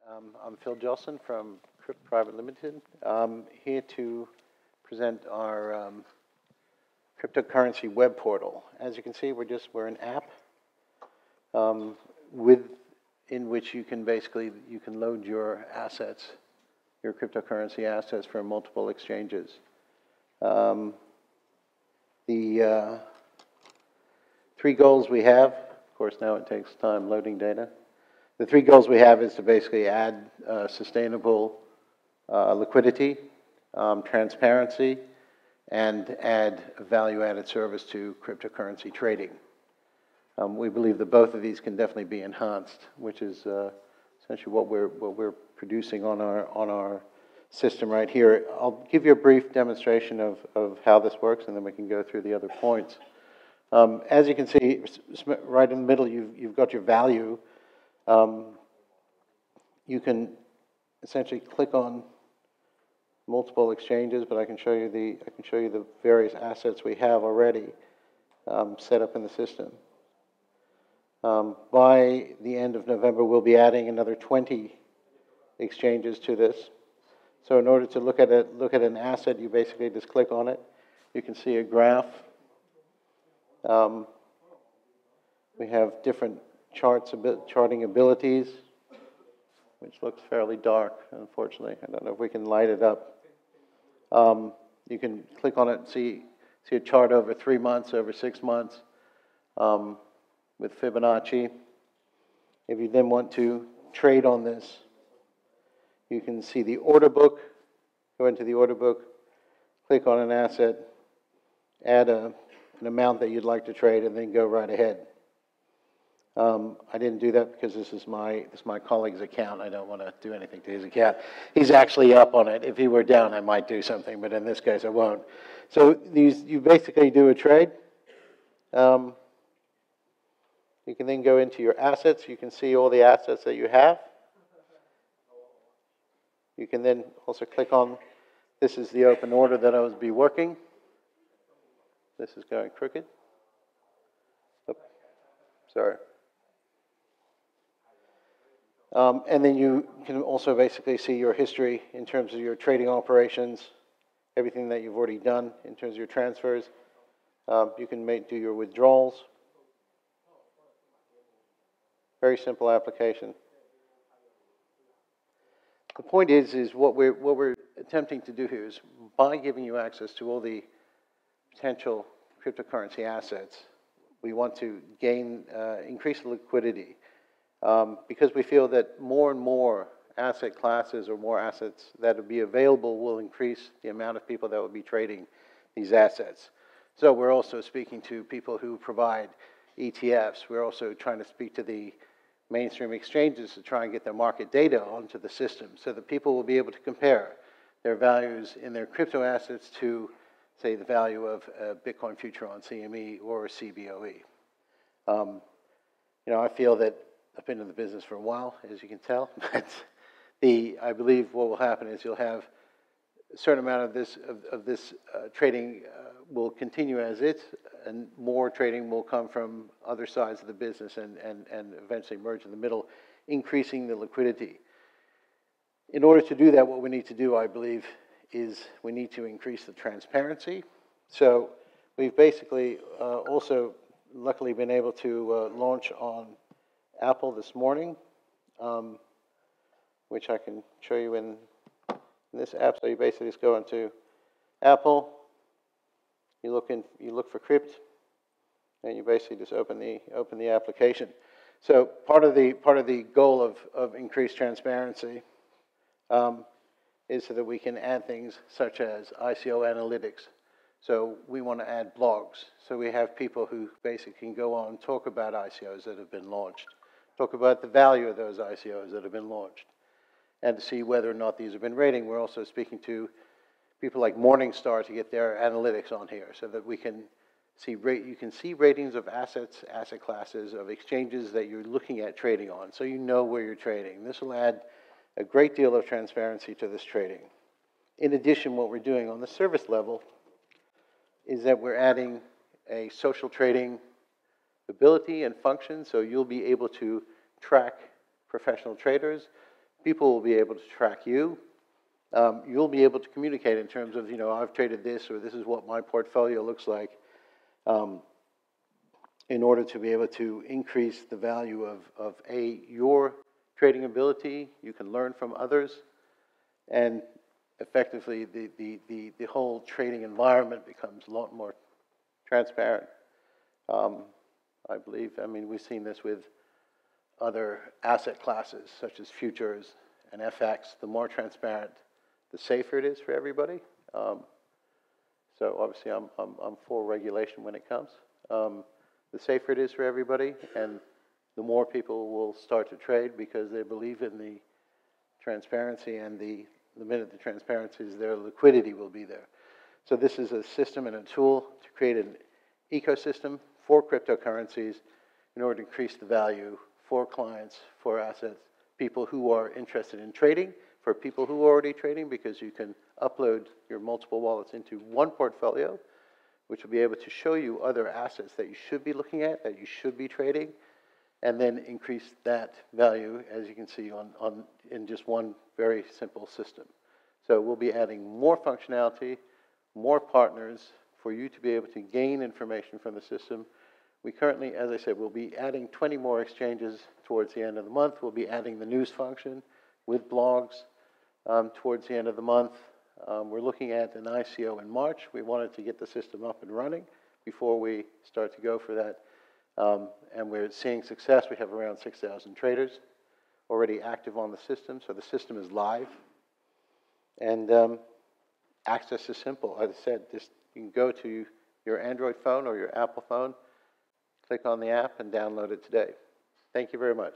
I'm Phil Jolson from Kript Private Limited. I'm here to present our cryptocurrency web portal. As you can see, we're an app in which you can load your assets, your cryptocurrency assets from multiple exchanges. The three goals we have, of course, now it takes time loading data. The three goals we have is to basically add sustainable liquidity, transparency, and add a value-added service to cryptocurrency trading. We believe that both of these can definitely be enhanced, which is essentially what we're producing on our system right here. I'll give you a brief demonstration of how this works, and then we can go through the other points. As you can see, right in the middle, you've got your value. You can essentially click on multiple exchanges, but I can show you the various assets we have already set up in the system. By the end of November, we'll be adding another 20 exchanges to this. So in order to look at an asset, you basically just click on it. You can see a graph. We have different charting abilities, which looks fairly dark, unfortunately. I don't know if we can light it up. You can click on it and see a chart over 3 months, over 6 months, with Fibonacci. If you then want to trade on this, you can see the order book, go into the order book, click on an asset, add an amount that you'd like to trade, and then go right ahead. I didn't do that because this is my colleague's account. I don't want to do anything to his account. He's actually up on it. If he were down, I might do something, but in this case, I won't. So you basically do a trade. You can then go into your assets. You can see all the assets that you have. You can then also click on, this is the open order that I will be working. This is going crooked. Oops, sorry. And then you can also basically see your history in terms of your trading operations, everything that you've already done in terms of your transfers. You can do your withdrawals. Very simple application. The point is what we're attempting to do here is, by giving you access to all the potential cryptocurrency assets, we want to increase the liquidity. Because we feel that more and more asset classes or more assets that will be available will increase the amount of people that will be trading these assets. So we're also speaking to people who provide ETFs. We're also trying to speak to the mainstream exchanges to try and get their market data onto the system so that people will be able to compare their values in their crypto assets to, say, the value of a Bitcoin future on CME or a CBOE. I feel that I've been in the business for a while, as you can tell, but I believe what will happen is you'll have a certain amount of this trading will continue as is, and more trading will come from other sides of the business and eventually merge in the middle, increasing the liquidity. In order to do that, what we need to do, I believe, is we need to increase the transparency. So we've basically also luckily been able to launch on Apple this morning, which I can show you in this app. So you basically just go into Apple, you look for Kript, and you basically just open the application. So part of the goal of increased transparency is so that we can add things such as ICO analytics. So we want to add blogs. So we have people who basically can go on and talk about ICOs that have been launched, talk about the value of those ICOs that have been launched, and to see whether or not these have been rating. We're also speaking to people like Morningstar to get their analytics on here so that we can see you can see ratings of assets, asset classes, of exchanges that you're looking at trading on, so you know where you're trading. This will add a great deal of transparency to this trading. In addition, what we're doing on the service level is that we're adding a social trading ability and function, so you'll be able to track professional traders people will be able to track you. You'll be able to communicate in terms of, I've traded this, or this is what my portfolio looks like, in order to be able to increase the value of your trading ability. You can learn from others, and effectively the whole trading environment becomes a lot more transparent. I believe, we've seen this with other asset classes such as futures and FX. The more transparent, the safer it is for everybody. So obviously I'm for regulation when it comes. The safer it is for everybody, and the more people will start to trade because they believe in the transparency, and the minute the transparency is there, liquidity will be there. So this is a system and a tool to create an ecosystem for cryptocurrencies in order to increase the value for clients, for assets, people who are interested in trading, for people who are already trading, because you can upload your multiple wallets into one portfolio, which will be able to show you other assets that you should be looking at, that you should be trading, and then increase that value, as you can see, in just one very simple system. So we'll be adding more functionality, more partners for you to be able to gain information from the system. We currently, as I said, we'll be adding 20 more exchanges towards the end of the month. We'll be adding the news function with blogs towards the end of the month. We're looking at an ICO in March. We wanted to get the system up and running before we start to go for that. And we're seeing success. We have around 6,000 traders already active on the system, so the system is live. And access is simple. As I said, you can go to your Android phone or your Apple phone, click on the app, and download it today. Thank you very much.